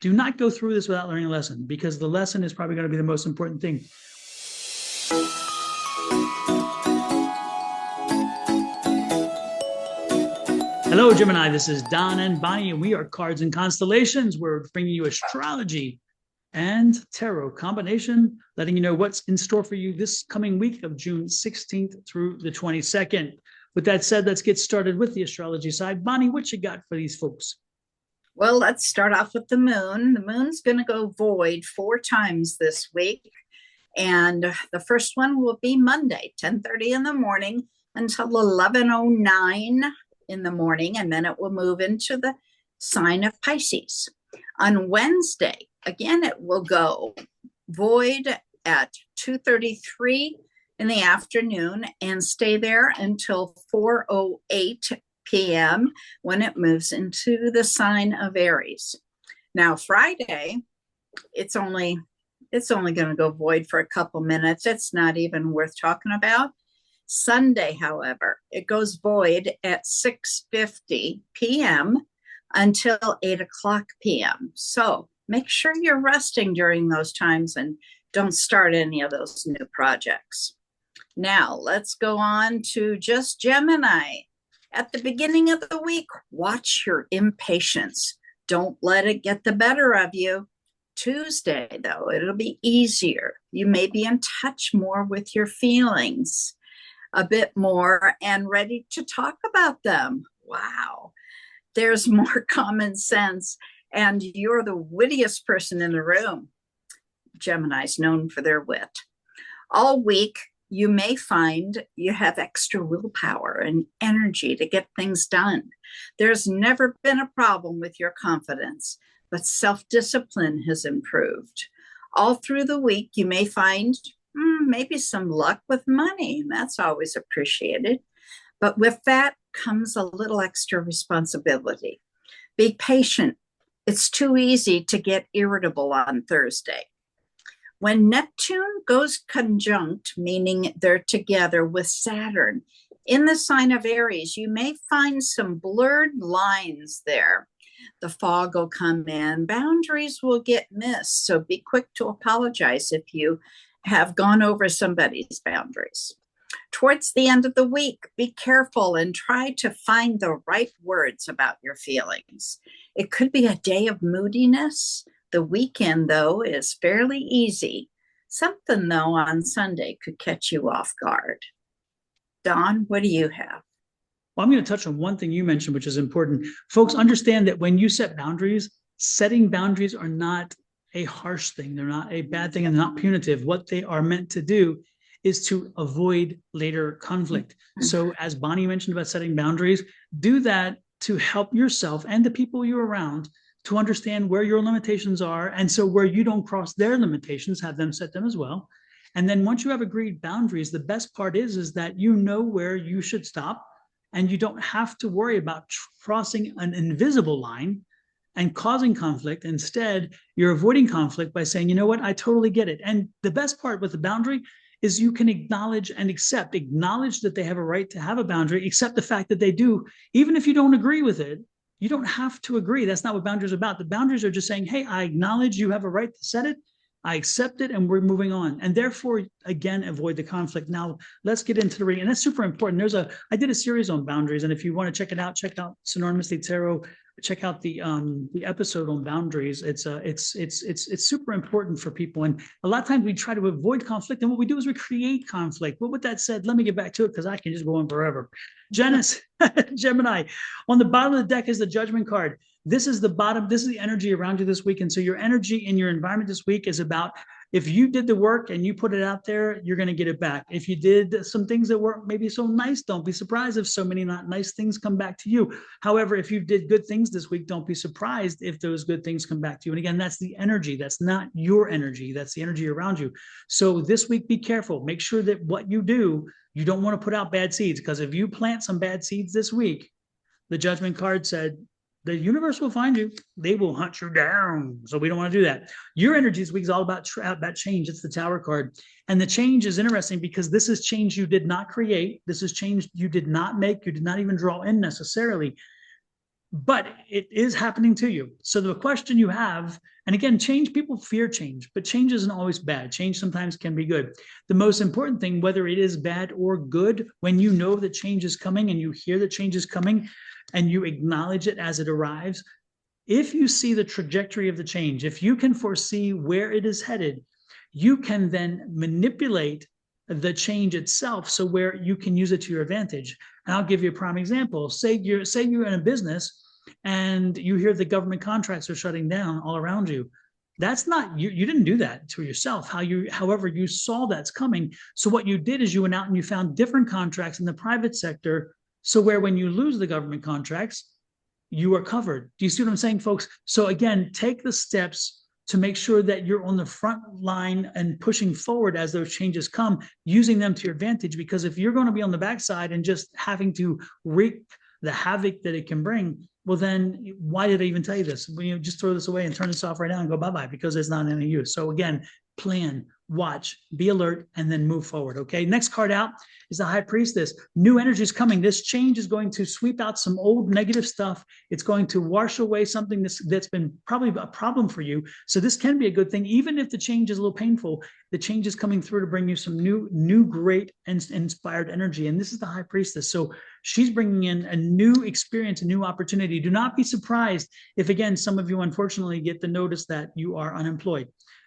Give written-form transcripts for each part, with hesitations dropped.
Do not go through this without learning a lesson, because the lesson is probably going to be the most important thing. Hello, Gemini. This is Don and Bonnie, and we are Cards and Constellations. We're bringing you astrology and tarot combination, letting you know what's in store for you this coming week of June 16th through the 22nd. With that said, let's get started with the astrology side. Bonnie, what you got for these folks? Well, let's start off with the moon. The moon's going to go void 4 times this week. And the first one will be Monday, 10:30 in the morning until 11:09 in the morning. And then it will move into the sign of Pisces. On Wednesday, again, it will go void at 2:33 in the afternoon and stay there until 4:08 p.m. when it moves into the sign of Aries. Now, Friday, it's only going to go void for a couple minutes. It's not even worth talking about. Sunday, however, it goes void at 6:50 p.m. until 8 o'clock p.m. So make sure you're resting during those times and don't start any of those new projects. Now, let's go on to just Gemini. At the beginning of the week, watch your impatience. Don't let it get the better of you. Tuesday, though, it'll be easier. You may be in touch more with your feelings a bit more and ready to talk about them. Wow. There's more common sense, and you're the wittiest person in the room. Gemini's known for their wit. All week, you may find you have extra willpower and energy to get things done. There's never been a problem with your confidence, but self-discipline has improved. All through the week, you may find maybe some luck with money. That's always appreciated. But with that comes a little extra responsibility. Be patient. It's too easy to get irritable on Thursday. When Neptune goes conjunct, meaning they're together with Saturn, in the sign of Aries, you may find some blurred lines there. The fog will come in, boundaries will get missed, so be quick to apologize if you have gone over somebody's boundaries. Towards the end of the week, be careful and try to find the right words about your feelings. It could be a day of moodiness. The weekend, though, is fairly easy. Something, though, on Sunday could catch you off guard. Dawn, what do you have? Well, I'm going to touch on one thing you mentioned, which is important. Folks, understand that when you set boundaries, setting boundaries are not a harsh thing. They're not a bad thing and not punitive. What they are meant to do is to avoid later conflict. So as Bonnie mentioned about setting boundaries, do that to help yourself and the people you're around to understand where your limitations are. And so where you don't cross their limitations, have them set them as well. And then once you have agreed boundaries, the best part is that you know where you should stop, and you don't have to worry about crossing an invisible line and causing conflict. Instead, you're avoiding conflict by saying, you know what, I totally get it. And the best part with the boundary is you can acknowledge and acknowledge that they have a right to have a boundary, accept the fact that they do, even if you don't agree with it. You don't have to agree. That's not what boundaries are about. The boundaries are just saying, hey, I acknowledge you have a right to set it. I accept it, and we're moving on. And therefore, again, avoid the conflict. Now, let's get into the reading. And that's super important. I did a series on boundaries. And if you want to check it out, check out Synonymously Tarot. Check out the episode on boundaries. It's super important for people. And a lot of times we try to avoid conflict. And what we do is we create conflict. But with that said, let me get back to it because I can just go on forever. Gemini, on the bottom of the deck is the Judgment card. This is the bottom. This is the energy around you this week. And so your energy in your environment this week is about, if you did the work and you put it out there, you're going to get it back. If you did some things that weren't maybe so nice, don't be surprised if so many not nice things come back to you. However, if you did good things this week, don't be surprised if those good things come back to you. And again, that's the energy. That's not your energy. That's the energy around you. So this week, be careful. Make sure that what you do, you don't want to put out bad seeds, because if you plant some bad seeds this week, the Judgment card said, the universe will find you. They will hunt you down. So we don't want to do that. Your energy this week is all about change. It's the Tower card. And the change is interesting because this is change you did not create. This is change you did not make. You did not even draw in necessarily. but it is happening to you. So the question you have, and again, change, people fear change, but change isn't always bad. Change sometimes can be good. The most important thing, whether it is bad or good, when you know that change is coming and you hear that change is coming and you acknowledge it as it arrives, if you see the trajectory of the change, if you can foresee where it is headed, you can then manipulate the change itself so where you can use it to your advantage. And I'll give you a prime example. Say you're in a business and you hear the government contracts are shutting down all around you. That's not you. You didn't do that to yourself. However, you saw that's coming. So what you did is you went out and you found different contracts in the private sector. So where when you lose the government contracts, you are covered. Do you see what I'm saying, folks? So again, take the steps to make sure that you're on the front line and pushing forward as those changes come, using them to your advantage. Because if you're going to be on the backside and just having to wreak the havoc that it can bring, well, then why did I even tell you this? Well, you know, just throw this away and turn this off right now and go bye-bye, because it's not any use. So again, plan, watch, be alert, and then move forward. Okay. Next card out is the High Priestess. New energy is coming. This change is going to sweep out some old negative stuff. It's going to wash away something that's been probably a problem for you. So this can be a good thing, even if the change is a little painful. The change is coming through to bring you some new, great and inspired energy. And this is the High Priestess. So she's bringing in a new experience, a new opportunity. Do not be surprised if, again, some of you unfortunately get the notice that you are unemployed.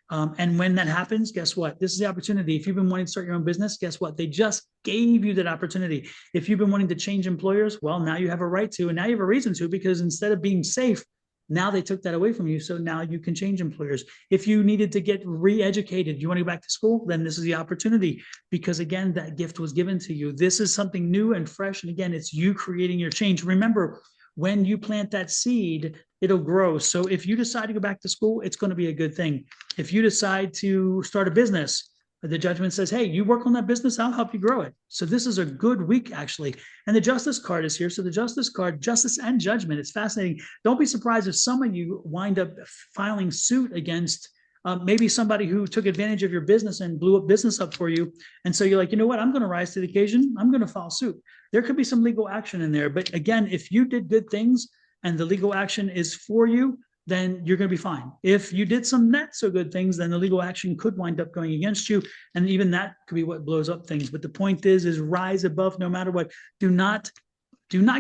And when that happens, guess what? This is the opportunity. If you've been wanting to start your own business, guess what? They just gave you that opportunity. If you've been wanting to change employers, well, now you have a right to, and now you have a reason to, because instead of being safe, now they took that away from you. So now you can change employers. If you needed to get re-educated, you want to go back to school, then this is the opportunity, because again, that gift was given to you. This is something new and fresh. And again, it's you creating your change. Remember, when you plant that seed, it'll grow. So if you decide to go back to school, it's going to be a good thing. If you decide to start a business, the judgment says, hey, you work on that business, I'll help you grow it. So this is a good week, actually. And the Justice card is here. So the Justice card, justice and judgment. It's fascinating. Don't be surprised if some of you wind up filing suit against maybe somebody who took advantage of your business and blew up business up for you. And so you're like, you know what? I'm going to rise to the occasion. I'm going to file suit. There could be some legal action in there. But again, if you did good things and the legal action is for you, then you're going to be fine. If you did some not so good things, then the legal action could wind up going against you. And even that could be what blows up things. But the point is rise above no matter what. Do not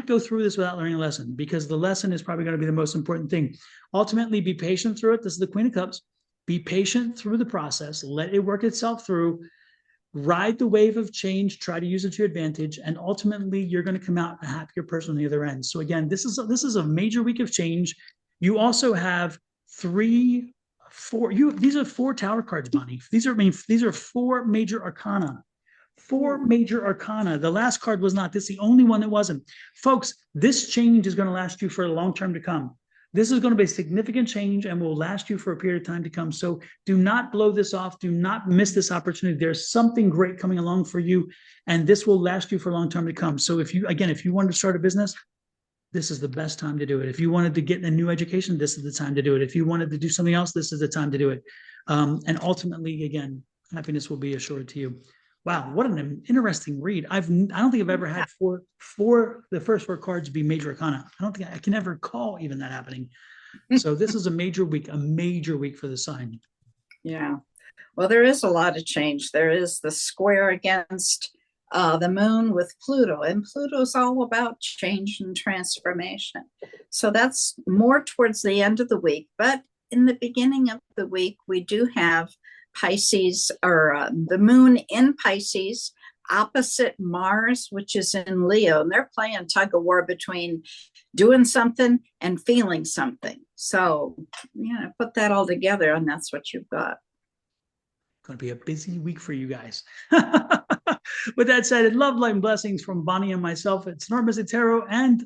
go through this without learning a lesson, because the lesson is probably going to be the most important thing. Ultimately, be patient through it. This is the Queen of Cups. Be patient through the process. Let it work itself through. Ride the wave of change. Try to use it to your advantage. And ultimately, you're going to come out a happier person on the other end. So again, this is a major week of change. You also have these are 4 tower cards, Bonnie. These are 4 major arcana. 4 major arcana. The last card was not. This is the only one that wasn't. Folks, this change is going to last you for a long term to come. This is going to be a significant change and will last you for a period of time to come. So do not blow this off. Do not miss this opportunity. There's something great coming along for you, and this will last you for a long time to come. So if you wanted to start a business, this is the best time to do it. If you wanted to get a new education, this is the time to do it. If you wanted to do something else, this is the time to do it. And ultimately, again, happiness will be assured to you. Wow, what an interesting read. I don't think I've ever had the first 4 cards be major arcana. I don't think I can ever recall even that happening. So this is a major week for the sign. Yeah. Well, there is a lot of change. There is the square against the moon with Pluto, and Pluto's all about change and transformation. So that's more towards the end of the week. But in the beginning of the week, we do have Pisces, or the moon in Pisces opposite Mars, which is in Leo, and they're playing tug of war between doing something and feeling something. So, put that all together, and that's what you've got. Going to be a busy week for you guys. With that said, love, light, and blessings from Bonnie and myself at Millennial Tarot and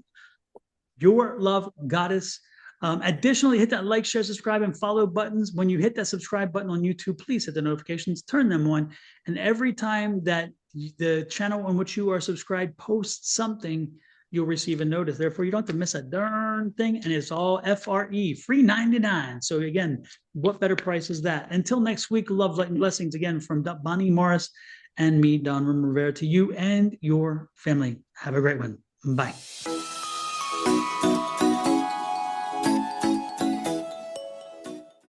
your love goddess. Additionally, hit that like, share, subscribe, and follow buttons. When you hit that subscribe button on YouTube, please hit the notifications, turn them on. And every time that the channel on which you are subscribed posts something, you'll receive a notice. Therefore, you don't have to miss a darn thing. And it's all FRE, free 99. So again, what better price is that? Until next week, love, light, and blessings again from Bonnie Morris and me, Don Rivera, to you and your family. Have a great one. Bye.